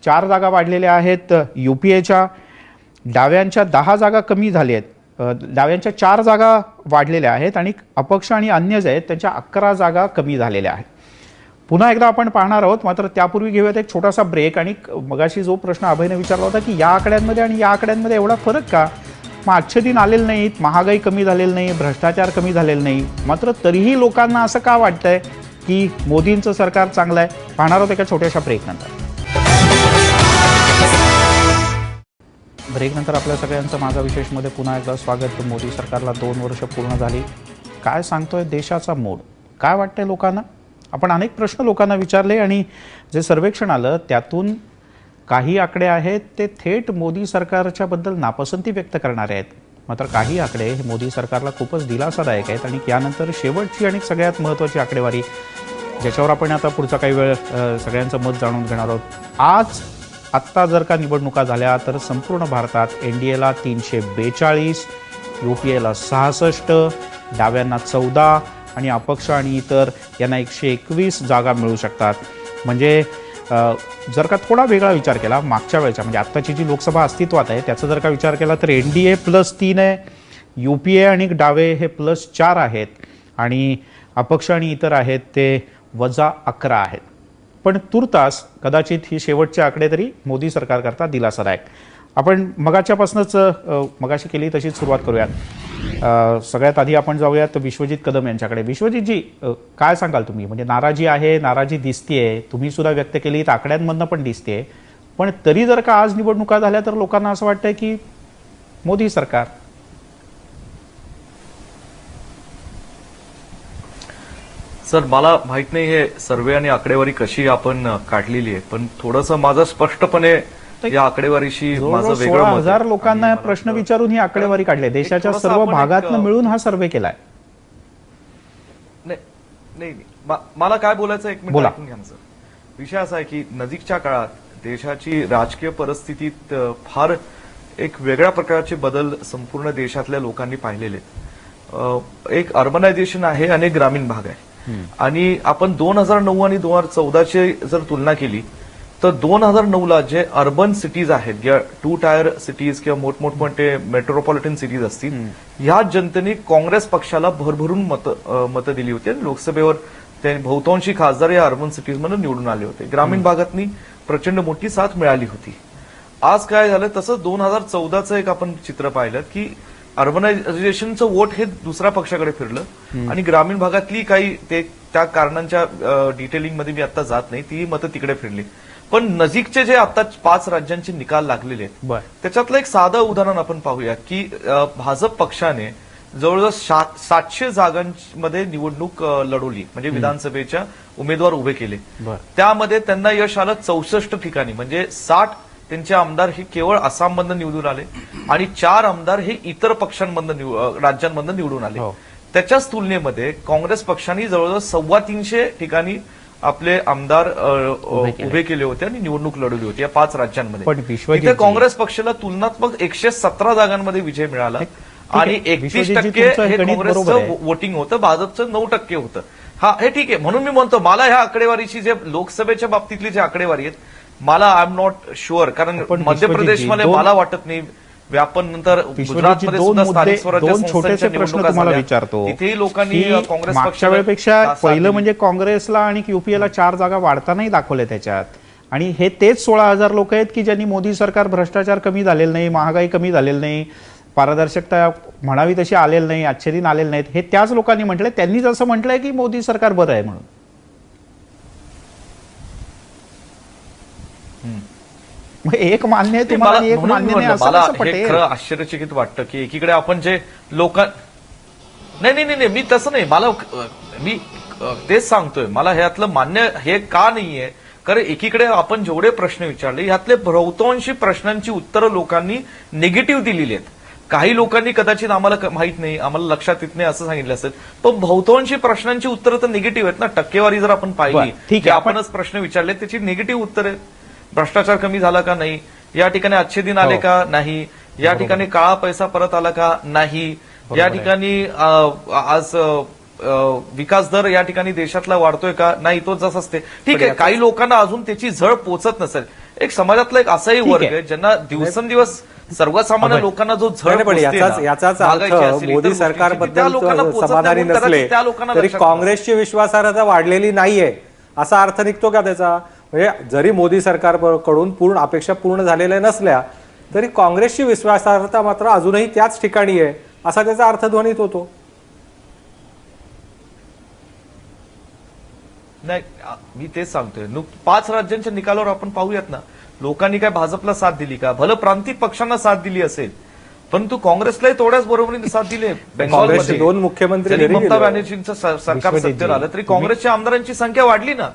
4 जागा वाढलेल्या आहेत UPAच्या, डाव्यांच्या 10 जागा कमी झाल्या आहेत, डाव्यांच्या 4 जागा वाढलेल्या आहेत आणि अपक्ष आणि अन्य जे आहेत त्यांच्या 11 जागा कमी झालेल्या आहेत. पुन्हा एकदा आपण पाहणार आहोत, मात्र त्यापूर्वी घेऊयात एक छोटासा ब्रेक. आणि मगाशी जो प्रश्न अभयने विचारला होता की या आकड्यांमध्ये आणि या आकड्यांमध्ये एवढा फरक का, मग आजचे दिन आलेले नाहीत, महागाई कमी झालेली नाही, भ्रष्टाचार कमी झालेला नाही, मात्र तरीही लोकांना असं का वाटतंय की मोदींचं सरकार चांगलं आहे? पाहणार आहोत एका छोट्याशा ब्रेकनंतर. ब्रेकनंतर आपल्या सगळ्यांचं माझा विशेषमध्ये पुन्हा एकदा स्वागत. मोदी सरकारला 2 वर्ष पूर्ण झाली. काय सांगतोय देशाचा मूड, काय वाटतंय लोकांना? आपण अनेक प्रश्न लोकांना विचारले आणि जे सर्वेक्षण आलं त्यातून काही आकडे आहेत ते थेट मोदी सरकारच्या बद्दल नापसंती व्यक्त करणारे आहेत, मात्र काही आकडे हे मोदी सरकारला खूपच दिलासादायक आहेत. आणि यानंतर शेवटची आणि सगळ्यात महत्त्वाची आकडेवारी, ज्याच्यावर आपण आता पुढचा काही वेळ सगळ्यांचं मत जाणून घेणार आहोत. आत्ता जर का निवडणुका झाल्या तर संपूर्ण भारतात NDAला 342, UPAला 66, डाव्यांना 14 आणि अपक्ष आणि इतर यांना 121 जागा मिळू शकतात. म्हणजे जर का थोडा वेगळा विचार केला मागच्या वेळेच्या, म्हणजे आत्ताची जी लोकसभा अस्तित्वात आहे त्याचा जर का विचार केला तर NDA +3 आहे, UPA आणि डावे हे +4 आहेत आणि अपक्ष आणि इतर आहेत ते -11 आहेत. पण तुर्तास कदाचित ही शेवटचे आकडे तरी मोदी सरकारकरता दिलासादायक. आपण मगाशी केली तशीच सुरुवात करूयात. सगळ्यात आधी आपण जाऊयात विश्वजित कदम यांच्याकडे. विश्वजितजी, काय सांगाल तुम्ही? म्हणजे नाराजी आहे, नाराजी दिसतीये, तुम्ही सुद्धा व्यक्त केली, आकड्यांमधनं पण दिसते, पण तरी जर का आज निवडणुका झाल्या तर लोकांना असं वाटतंय की मोदी सरकार. सर, मला माहित नाही हे सर्वे आणि आकडेवारी कशी आपण काढलेली आहे, पण थोडंसं माझं स्पष्टपणे या आकडेवारीशी माझं वेगळं मत आहे. 16,000 लोकांना प्रश्न विचारून ही आकडेवारी काढली, देशाच्या सर्व भागातनं मिळून हा सर्वे केलाय. नाही, मला काय बोलायचं एक मिनिट ऐकून घ्या सर. विषय असा आहे की नजीकच्या काळात देशाची राजकीय परिस्थितीत फार एक वेगळ्या प्रकारचे बदल संपूर्ण देशातल्या लोकांनी पाहिलेले. एक अर्बनायझेशन आहे आणि ग्रामीण भाग आहे. आणि आपण 2009 आणि 2014ची जर तुलना केली तर 2009ला जे अर्बन सिटीज आहेत, ज्या 2 टायर सिटीज किंवा मोठमोठे मेट्रोपॉलिटन सिटीज असतील, ह्या जनतेने काँग्रेस पक्षाला भरभरून मतं दिली होती आणि लोकसभेवर ते बहुतांशी खासदार या अर्बन सिटीजमधून निवडून आले होते. ग्रामीण भागातनी प्रचंड मोठी साथ मिळाली होती. आज काय झालं, तसं 2014चं एक आपण चित्र पाहिलं की अर्बनायझेशनचं वोट हे दुसऱ्या पक्षाकडे फिरलं आणि ग्रामीण भागातली काही त्या कारणांच्या डिटेलिंगमध्ये मी आता जात नाही, ती मतं तिकडे फिरली. पण नजीकचे जे आता 5 राज्यांचे निकाल लागलेले आहेत त्याच्यातलं एक साधं उदाहरण आपण पाहूया की भाजप पक्षाने जवळजवळ 700 जागांमध्ये निवडणूक लढवली, म्हणजे विधानसभेच्या उमेदवार उभे केले. त्यामध्ये त्यांना यश आलं 64 ठिकाणी, म्हणजे 60 त्यांचे आमदार हे केवळ आसाममधनं निवडून आले आणि 4 आमदार हे इतर पक्षांमधनं राज्यांमधनं निवडून आले. त्याच्याच तुलनेमध्ये काँग्रेस पक्षाने जवळजवळ 325 ठिकाणी आपले आमदार उभे केले होते आणि निवडणूक लढवली होती या 5 राज्यांमध्ये. इथे काँग्रेस पक्षाला तुलनात्मक 117 जागांमध्ये विजय मिळाला आणि 31% हे काँग्रेसचं वोटिंग होतं, भाजपचं 9% होतं. हे ठीक आहे. म्हणून मी म्हणतो मला ह्या आकडेवारीची जे लोकसभेच्या बाबतीतली जी आकडेवारी आहेत मला आय एम नॉट शुअर, कारण मध्य प्रदेशमध्ये मला वाटत नाही व्यापन नंतर गुजरातमध्ये सुद्धा स्थानिक स्वराज्य संस्थांच्या निवडणुका झाल्या, तिथेही लोकांनी काँग्रेस मागच्या वेळेपेक्षा पहिलं म्हणजे काँग्रेसला आणि UPAला 4 जागा वाढतानाही दाखवल्या त्याच्यात. आणि हे तेच 16,000 लोक आहेत की ज्यांनी मोदी सरकार भ्रष्टाचार कमी झालेला नाही, महागाई कमी झालेली नाही, पारदर्शकता म्हणावी तशी आलेली नाही, आजचे दिन आलेले नाहीत, हे त्याच लोकांनी म्हटलंय. त्यांनीच असं म्हटलंय की मोदी सरकार बरं आहे म्हणून. मग एक मान्य आहे तुम्हाला आणि एक म्हणून मान्य नाही म्हणलं, असं मला कसं हे पटेल? खरं आश्चर्यचकित वाटतं की एकीकडे आपण जे नाही मी तसं नाही, मला मी तेच सांगतोय, मला ह्यातलं मान्य हे का नाहीये, कारण एकीकडे आपण जेवढे प्रश्न विचारले ह्यातले बहुतांशी प्रश्नांची उत्तरं लोकांनी निगेटिव्ह दिलेली आहेत. काही लोकांनी कदाचित आम्हाला माहित नाही, आम्हाला लक्षात येत नाही असं सांगितलं असेल, पण बहुतांशी प्रश्नांची उत्तरं तर निगेटिव्ह आहेत ना. टक्केवारी जर आपण पाहिली, बरं, ठीक की आहे, आपणच प्रश्न विचारले त्याची निगेटिव्ह उत्तर आहेत. भ्रष्टाचार कमी झाला का नाही, या ठिकाणी अच्छे दिन आले का नाही, या ठिकाणी काळा पैसा परत आला का नाही, या ठिकाणी आज विकास दर या ठिकाणी देशातला वाढतोय का नाही, तो जसंच ते ठीक आहे. काही लोकांना अजून त्याची झळ पोचत नसेल. एक समाजातला एक असाही ठीक वर्ग आहे. आहे ज्यांना दिवसेंदिवस सर्वसामान्य लोकांना जो झळ नाही, पण पोचते ना, याचाच महागाईची अर्थ असेल, इतर मोदी गोष्टीची, त्या सरकारबद्दल लोकांना तो पोचत नाही, समाधानी म्हणून कदाचित नसले त्या लोकांना तरी लक्षात येतं. काँग्रेसची विश्वासार्हता वाढलेली नाहीये असा अर्थ निघतो का त्याचा? म्हणजे जरी मोदी सरकारकडून पूर्ण अपेक्षा पूर्ण झालेल्या नसल्या तरी काँग्रेसची विश्वासार्हता मात्र अजूनही त्याच ठिकाणी आहे असा त्याचा अर्थध्वनित होतो. नाही, मी तेच सांगतोय. 5 राज्यांच्या निकालावर आपण पाहूयात ना, लोकांनी काय भाजपला साथ दिली का? भलं प्रांतिक पक्षांना साथ दिली असेल, परंतु काँग्रेसलाही तेवढ्याच बरोबरीने साथ दिली. काँग्रेसचे बेंगॉलमध्ये 2 मुख्यमंत्री जरी घरी ममता गेले. बॅनर्जींचं सरकार विश्वजितजी, सत्तेवर आलं तरी काँग्रेसच्या आमदारांची संख्या वाढली ना.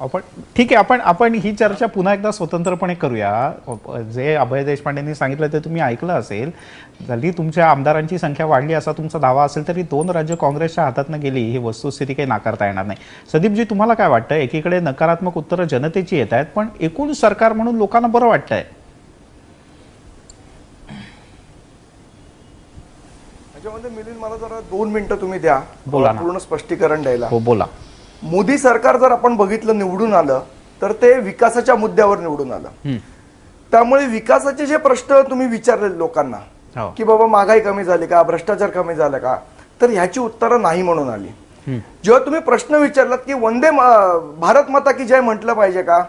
आपण ठीक आहे, आपण ही चर्चा पुन्हा एकदा स्वतंत्रपणे करूया. जे अभय देशपांडेंनी सांगितलं ते तुम्ही ऐकलं असेल. जरी तुमच्या आमदारांची संख्या वाढली असा तुमचा दावा असेल तरी 2 राज्य काँग्रेसच्या हातातनं गेली ही वस्तुस्थिती काही नाकारता येणार नाही. सदीपजी, तुम्हाला काय वाटतं? एकीकडे नकारात्मक उत्तरं जनतेची येत आहेत, पण एकूण सरकार म्हणून लोकांना बरं वाटतंय. त्याच्यामध्ये मिलिंद मला जरा 2 मिनिटं तुम्ही द्या बोला ना. पूर्ण स्पष्टीकरण द्यायला. हो, बोला. मोदी सरकार जर आपण बघितलं निवडून आलं तर ते विकासाच्या मुद्द्यावर निवडून आलं. त्यामुळे विकासाचे जे प्रश्न तुम्ही विचारले लोकांना हो. की बाबा महागाई कमी झाली का, भ्रष्टाचार कमी झाला का, तर ह्याची उत्तरं नाही म्हणून आली. जेव्हा तुम्ही प्रश्न विचारलात की भारत माता की जय म्हटलं पाहिजे का,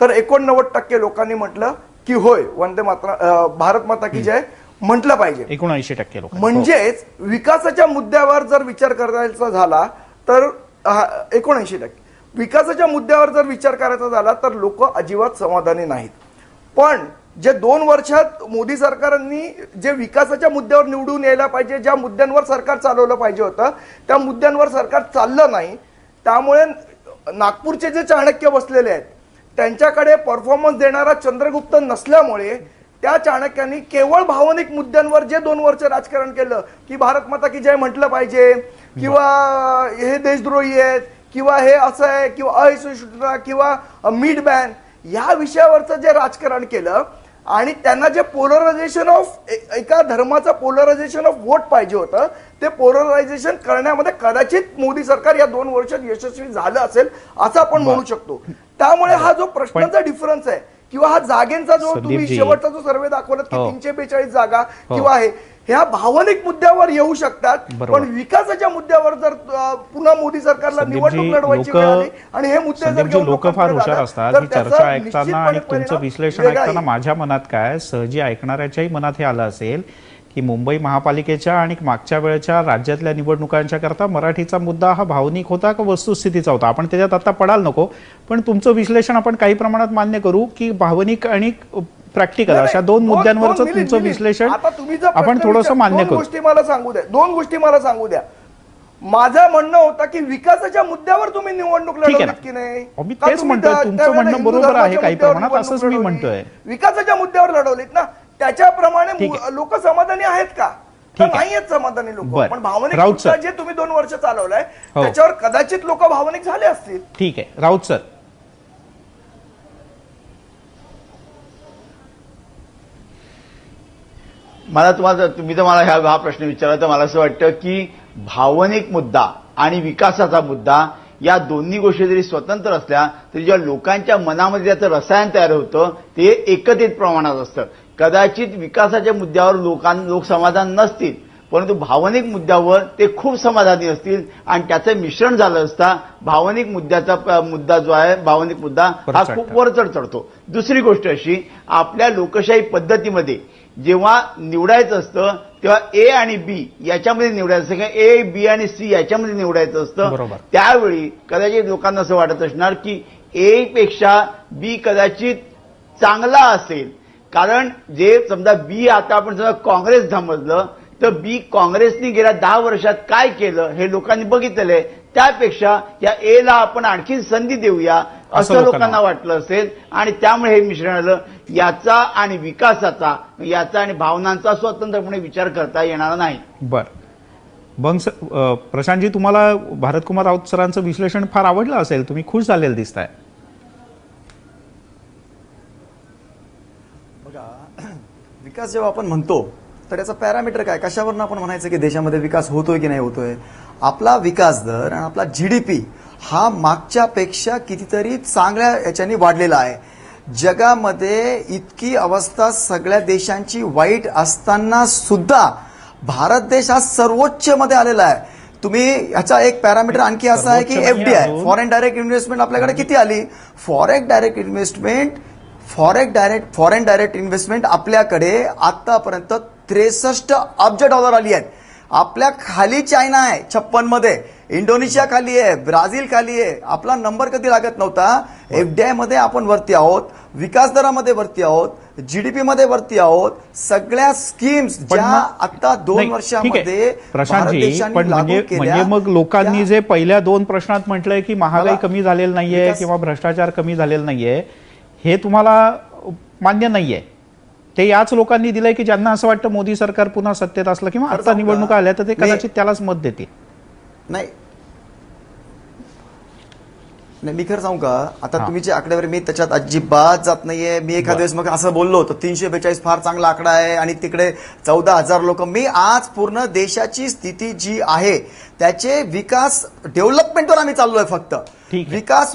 तर 89% लोकांनी म्हटलं की होय, भारत माता की जय म्हटलं पाहिजे. 79% लोक. म्हणजेच विकासाच्या मुद्द्यावर जर विचार करायचा झाला तर 79%. विकासाच्या मुद्द्यावर जर विचार करायचा झाला तर लोक अजिबात समाधानी नाहीत. पण जे 2 वर्षात मोदी सरकारने जे विकासाच्या मुद्द्यावर निवडून यायला पाहिजे, ज्या मुद्द्यांवर सरकार चालवलं पाहिजे होतं त्या मुद्द्यांवर सरकार चाललं नाही. त्यामुळे नागपूरचे जे चाणक्य बसलेले आहेत त्यांच्याकडे परफॉर्मन्स देणारा चंद्रगुप्त नसल्यामुळे त्या चाणक्यांनी केवळ भावनिक मुद्द्यांवर जे 2 वर्ष राजकारण केलं की भारत माता की जय म्हटलं पाहिजे किंवा हे देशद्रोही आहेत किंवा हे असं आहे किंवा असहिष्णुता किंवा मीड बॅन, या विषयावरचं जे राजकारण केलं आणि त्यांना जे पोलरायझेशन ऑफ एका धर्माचं पोलरायझेशन ऑफ वोट पाहिजे होतं ते पोलरायझेशन करण्यामध्ये कदाचित मोदी सरकार या 2 वर्षात यशस्वी झालं असेल असं आपण म्हणू शकतो. त्यामुळे हा जो प्रश्नाचा डिफरन्स आहे किंवा हा जागेंचा जो तुम्ही संदीपजी, शेवटचा जो सर्वे दाखवलात की हो. 342 जागा किंवा आहे, ह्या भावनिक मुद्द्यावर येऊ शकतात. बरोबर. पण विकासाच्या मुद्द्यावर जर पुन्हा मोदी सरकारला संदीपजी, निवडणूक लढवायची वेळ आली आणि हे मुद्दे जर संदीपजी, घेऊन लोक फार लोकांकडे हुशार जातात, असतात. तर ही चर्चा त्याचा ऐकताना आणि निश्चितपणे तुमचं परिणाम विश्लेषण वेगळा ऐकताना येईल. माझ्या मनात काय, सहजी ऐकणाऱ्याच्याही मनात हे आलं असेल की मुंबई महापालिकेच्या आणि मागच्या वेळच्या राज्यातल्या निवडणुकांच्या करता मराठीचा मुद्दा हा भावनिक होता का वस्तुस्थितीचा होता. आपण त्याच्यात आता पडाल नको, पण तुमचं विश्लेषण आपण काही प्रमाणात मान्य करू की भावनिक आणि प्रॅक्टिकल अशा 2 मुद्द्यांवरचं तुमचं विश्लेषण आता तुम्ही जर आपण प्रश्न थोडंसं मान्य 2 करू. गोष्टी मला सांगू द्या. 2 गोष्टी मला सांगू द्या. माझं म्हणणं होतं की विकासाच्या मुद्द्यावर तुम्ही निवडणूक ठीक आहे ना. लढवलीत की नाही? मी का तेच तुम्ही म्हणतोय, त्या- तुमचं त्यावेळेला म्हणणं हिंदू बरोबर आहे धर्माच्या काही मुद्द्यावर प्रमाणात, असंच मी निवडणूक म्हणतोय. लढवली. विकासाच्या मुद्द्यावर लढवलीत ना, त्याच्याप्रमाणे ठीक आहे. लोक समाधानी आहेत का? तर ठीक आहे. नाही आहेत समाधानी लोक. बरं. पण भावनिक राऊत मुद्दा सर. जे तुम्ही 2 वर्ष चालवलाय हो. त्याच्यावर कदाचित लोक भावनिक झाले असतील. ठीक आहे. राऊत सर. तुम्ही जर मला हा प्रश्न विचारला तर मला असं वाटतं की भावनिक मुद्दा आणि विकासाचा मुद्दा या दोन्ही गोष्टी जरी स्वतंत्र असल्या तरी ज्या लोकांच्या मनामध्ये त्याचं रसायन तयार होतं ते एकत्रित प्रमाणात असतं. कदाचित विकासाच्या मुद्द्यावर लोक समाधान नसतील, परंतु भावनिक मुद्द्यावर ते खूप समाधानी असतील आणि त्याचं मिश्रण झालं असता भावनिक मुद्दा जो आहे, भावनिक मुद्दा हा खूप वरचढ चढतो. दुसरी गोष्ट अशी, आपल्या लोकशाही पद्धतीमध्ये जेव्हा निवडायचं असतं तेव्हा ए आणि बी याच्यामध्ये निवडायचं असतं, किंवा ए, बी आणि सी याच्यामध्ये निवडायचं असतं. त्यावेळी कदाचित लोकांना असं वाटत असणार की ए पेक्षा बी कदाचित चांगला असेल. कारण जे समजा बी आता आपण समजा काँग्रेस समजलं तर बी काँग्रेसने गेल्या 10 वर्षात काय केलं हे लोकांनी बघितलेलं आहे. त्यापेक्षा या एला आपण आणखी संधी देऊया असं लोकांना वाटलं असेल आणि त्यामुळे हे मिश्रण आलं. याचा आणि विकासाचा याचा आणि भावनांचा स्वतंत्रपणे विचार करता येणार नाही. प्रशांतजी, तुम्हाला भारतकुमार राऊत सरांचं विश्लेषण फार आवडलं असेल, तुम्ही खुश झालेलं दिसताय. बघा, विकास जेव्हा आपण म्हणतो तर याचा पॅरामीटर काय, कशावरून आपण म्हणायचं की देशामध्ये विकास होतोय की नाही होतोय. आपला विकास दर आणि आपला जीडीपी हा मागच्यापेक्षा कितीतरी चांगल्या याच्याने वाढलेला आहे. जगामध्ये इतकी अवस्था सगळ्या देशांची वाईट असताना सुद्धा भारत देश हा सर्वोच्च मध्ये आलेला आहे. तुम्ही ह्याचा एक पॅरामीटर आणखी असा आहे की एफडीआय, फॉरेन डायरेक्ट इन्व्हेस्टमेंट आपल्याकडे किती आली. फॉरेन डायरेक्ट इन्व्हेस्टमेंट आपल्याकडे आतापर्यंत 63 अब्ज डॉलर आली आहेत. आपल्या खाली चायना आहे 56 मध्ये, इंडोनेशिया खाली आहे, ब्राझील खाली आहे. आपला नंबर कधी लागत नव्हता. एफडीआय मध्ये आपण वरती आहोत, विकास दरामध्ये वरती आहोत, जीडीपी मध्ये वरती आहोत. सगळ्या स्कीम्स ज्या आता 2 वर्षामध्ये प्रशांतजी, पण म्हणजे मग लोकांनी जे पहिल्या 2 प्रश्नात म्हटलंय की महागाई कमी झालेली नाहीये किंवा भ्रष्टाचार कमी झालेला नाहीये, हे तुम्हाला मान्य नाहीये. ते याच लोकांनी दिलंय की ज्यांना असं वाटतं मोदी सरकार पुन्हा सत्तेत असलं किंवा आता निवडणुका आल्या तर ते कदाचित त्यालाच मत देतील. नाही, मी खरं सांगू का, आता तुम्ही जे आकडेवारी, मी त्याच्यात अजिबात जात नाहीये. मी एखाद्या वेळेस मग असं बोललो होतो 342 फार चांगला आकडा आहे आणि तिकडे 14,000 लोक. मी आज पूर्ण देशाची स्थिती जी आहे त्याचे विकास डेव्हलपमेंटवर आम्ही चाललोय. फक्त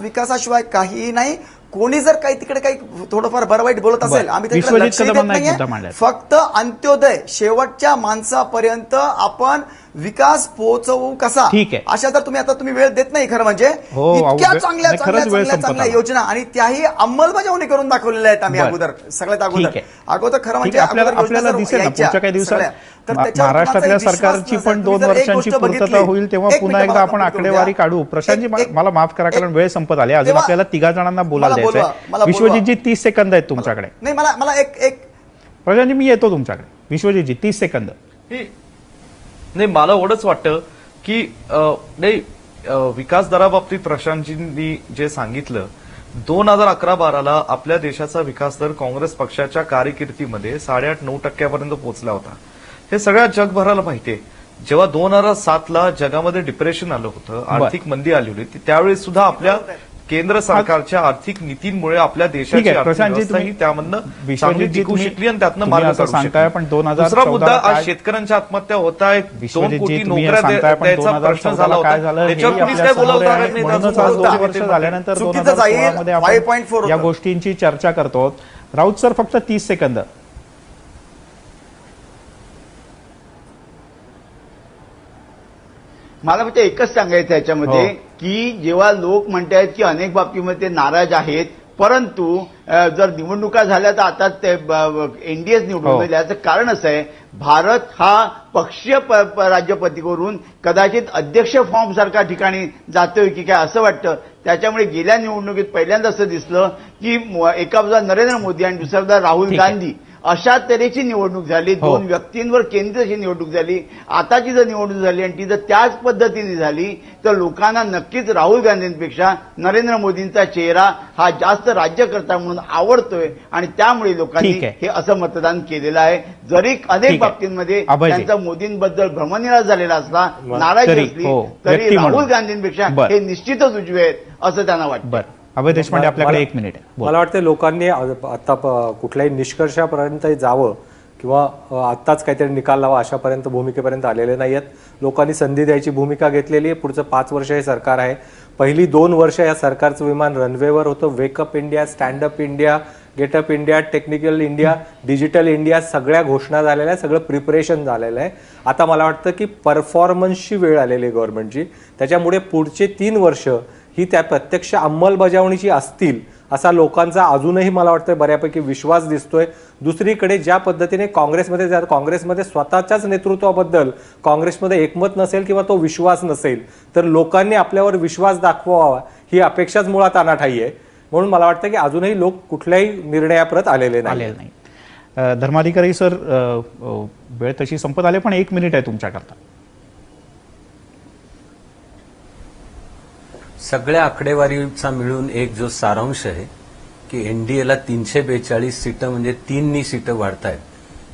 विकासाशिवाय काहीही नाही. कोणी जर काही तिकडे काही थोडंफार बरं वाईट बोलत असेल, आम्ही त्याकडे लक्ष देत नाहीये. फक्त अंत्योदय शेवटच्या माणसापर्यंत आपण विकास पोहोचवू कसा, अशा जर तुम्ही वेळ देत नाही. खरं म्हणजे इतक्या चांगल्या योजना आणि त्याही अंमलबजावणी करून दाखवलेल्या आहेत आम्ही अगोदर, सगळ्यात अगोदर खरं म्हणजे आपल्याला दिसेल ना पुढच्या काही दिवसात महाराष्ट्रातल्या सरकारची पण 2 वर्षांची पूर्तता होईल तेव्हा पुन्हा एकदा आपण आकडेवारी काढू. प्रशांतजी, मला माफ करा कारण वेळ संपत आली. अजून आपल्याला 3 जणांना बोलायला द्यायचंय. विश्वजितजी 30 सेकंद आहेत तुमच्याकडे. नाही, मला एक प्रशांतजी, मी येतो तुमच्याकडे. विश्वजितजी 30 सेकंद. नाही, मला एवढंच वाटतं की नाही, विकास दराबाबतीत प्रशांतजींनी जे सांगितलं, 2011-12ला आपल्या देशाचा विकास दर काँग्रेस पक्षाच्या कारकिर्दीमध्ये 8.5-9% पोहोचला होता. हे सगळ्या जगभराला माहितीये. जेव्हा 2007ला जगामध्ये डिप्रेशन आलं होतं, आर्थिक मंदी आली होती, त्यावेळी सुद्धा आपल्या केंद्र सरकारच्या आर्थिक नीतींमुळे आपल्या देशाची अर्थव्यवस्था ही त्यामधनं चांगली टिकू शकली आणि त्यातनं मार्ग काढू शकली. पण 2014 दुसरा मुद्दा, आज शेतकऱ्यांच्या आत्महत्या होत आहेत, 2 कोटी नोकऱ्या द्यायचा प्रश्न झाला होता, त्याच्यावर कुणीच काय बोलावं लागत नाही. झाल्यानंतर 2016 मध्ये आपण या गोष्टींची चर्चा करतो. राऊत सर, फक्त 30 सेकंद. मला फक्त एकच सांगायचं याच्यामध्ये की जेव्हा लोक म्हणतात की अनेक बाबतीमध्ये ते नाराज आहेत, परंतु जर निवडणुका झाल्या तर आता ते एनडीएच निवडून येईल. याचं कारण असं आहे, भारत हा पक्षीय राज्यपतीवरून कदाचित अध्यक्ष फॉर्म सारख्या ठिकाणी जातोय की काय असं वाटतं. त्याच्यामुळे गेल्या निवडणुकीत पहिल्यांदा असं दिसलं की एका बाजूला नरेंद्र मोदी आणि दुसऱ्या बाजूला राहुल गांधी अशा तऱ्हेची निवडणूक झाली. 2 व्यक्तींवर केंद्रित अशी निवडणूक झाली. आताची जर निवडणूक झाली आणि ती जर त्याच पद्धतीने झाली तर लोकांना नक्कीच राहुल गांधींपेक्षा नरेंद्र मोदींचा चेहरा हा जास्त राज्यकर्ता म्हणून आवडतोय आणि त्यामुळे लोकांनी हे असं मतदान केलेलं आहे. जरी अनेक बाबतींमध्ये त्यांचा मोदींबद्दल भ्रमनिराश झालेला असला, नाराजी असली, तरी राहुल गांधींपेक्षा हे निश्चितच उजवे आहेत असं त्यांना वाटतं. अभय देशपांडे, आपल्याकडे 1 मिनिट आहे. मला वाटतं लोकांनी आता कुठल्याही निष्कर्षापर्यंत जावं किंवा आत्ताच काहीतरी निकाल लावा अशापर्यंत भूमिकेपर्यंत आलेले नाहीयेत. लोकांनी संधी द्यायची भूमिका घेतलेली आहे. पुढचं 5 वर्ष हे सरकार आहे. पहिली 2 वर्ष या सरकारचं विमान रनवेवर होतं. Wake up India, stand up India, get up India, technical India, digital India, सगळ्या घोषणा झालेल्या आहे, सगळं प्रिपरेशन झालेलं आहे. आता मला वाटतं की परफॉर्मन्सची वेळ आलेली आहे गव्हर्नमेंटची. त्याच्यामुळे पुढचे 3 वर्ष ही त्या प्रत्यक्ष अंमलबजावणीची असतील असा लोकांचा अजूनही मला वाटतं बऱ्यापैकी विश्वास दिसतोय. दुसरीकडे ज्या पद्धतीने काँग्रेसमध्ये स्वतःच्याच नेतृत्वाबद्दल काँग्रेसमध्ये एकमत नसेल किंवा तो विश्वास नसेल तर लोकांनी आपल्यावर विश्वास दाखवावा ही अपेक्षाच मुळात अनाठाई आहे. म्हणून मला वाटतं की अजूनही लोक कुठल्याही निर्णयाप्रत आलेले नाही. आलेलं नाही. धर्माधिकारी सर, वेळ तशी संपत आले, पण 1 मिनिट आहे तुमच्याकरता. सगळ्या आकडेवारीचा मिळून एक जो सारांश आहे की एनडीएला 342 सीटं म्हणजे 3 सीटं वाढतायत.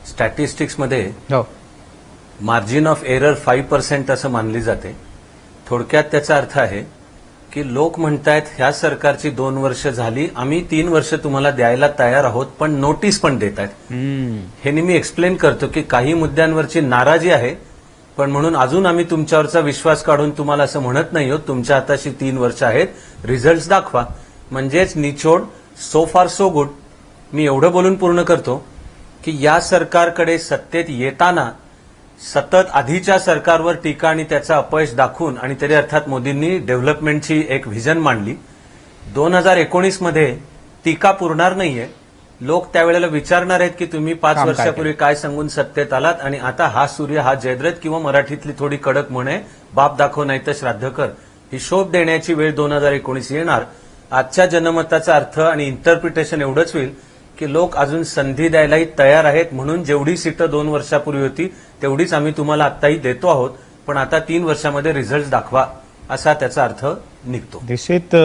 स्टॅटिस्टिक्समध्ये मार्जिन ऑफ एरर 5% असं मानली जाते. थोडक्यात त्याचा अर्थ आहे की लोक म्हणतायत ह्या सरकारची 2 वर्ष झाली, आम्ही 3 वर्ष तुम्हाला द्यायला तयार आहोत, पण नोटीस पण देत आहेत. हे मी एक्सप्लेन करतो की काही मुद्द्यांवरची नाराजी आहे, पण म्हणून अजून आम्ही तुमच्यावरचा विश्वास काढून तुम्हाला असं म्हणत नाही आहोत. तुमच्या हाताशी 3 वर्ष आहेत, रिझल्ट दाखवा. म्हणजेच निचोड सो फार सो गुड. मी एवढं बोलून पूर्ण करतो की या सरकारकडे सत्तेत येताना सतत आधीच्या सरकारवर टीका आणि त्याचं अपयश दाखवून आणि तरी अर्थात मोदींनी डेव्हलपमेंटची एक व्हिजन मांडली. 2019 मध्ये टीका पुरणार नाहीये. लोक त्यावेळेला विचारणार आहेत की तुम्ही 5 वर्षापूर्वी काय सांगून सत्तेत आलात आणि आता हा सूर्य हा जयद्रथ, किंवा मराठीतली थोडी कडक म्हणे बाप दाखव नाही तर श्राद्ध कर, हिशोब देण्याची वेळ 2019 येणार. आजच्या जनमताचा अर्थ आणि इंटरप्रिटेशन एवढंच होईल की लोक अजून संधी द्यायलाही तयार आहेत. म्हणून जेवढी सीटं 2 वर्षापूर्वी होती तेवढीच आम्ही तुम्हाला आत्ताही देतो आहोत, पण आता 3 वर्षामध्ये रिझल्ट दाखवा, असा त्याचा अर्थ निघतो. देशात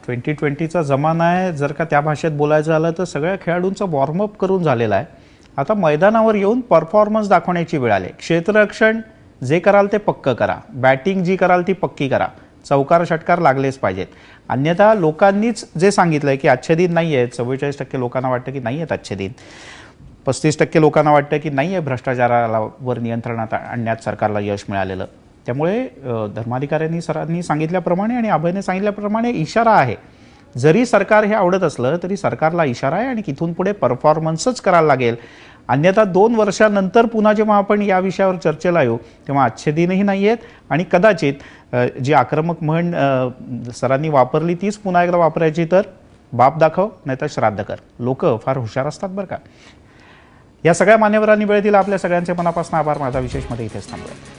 2020चा जमाना आहे. जर का त्या भाषेत बोलायचं झालं तर सगळ्या खेळाडूंचा वॉर्मअप करून झालेला आहे. आता मैदानावर येऊन परफॉर्मन्स दाखवण्याची वेळ आली. क्षेत्ररक्षण जे कराल ते पक्क करा, बॅटिंग जी कराल ती पक्की करा, चौकार षटकार लागलेच पाहिजेत. अन्यथा लोकांनीच जे सांगितलंय की आजचे दिन नाही आहेत, 44% लोकांना वाटतं की नाही आहेत आजचे दिन, 35% लोकांना वाटतं की नाही आहे भ्रष्टाचारावर नियंत्रणात आणण्यात सरकारला यश मिळालेलं. त्यामुळे धर्माधिकाऱ्यांनी सरांनी सांगितल्याप्रमाणे आणि अभयने सांगितल्याप्रमाणे इशारा आहे. जरी सरकार हे आवडत असलं तरी सरकारला इशारा आहे आणि तिथून पुढे परफॉर्मन्सच करायला लागेल. अन्यथा 2 वर्षानंतर पुन्हा जेव्हा आपण या विषयावर चर्चेला येऊ तेव्हा आजचे दिनही नाही आहेत आणि कदाचित जी आक्रमक म्हण सरांनी वापरली तीच पुन्हा एकदा वापरायची, तर बाप दाखव नाही तर श्राद्ध कर. लोक फार हुशार असतात बरं का. या सगळ्या मान्यवरांनी वेळ दिला. आपल्या सगळ्यांचे मनापासून आभार. माझा विशेषमध्ये इथेच थांबूया.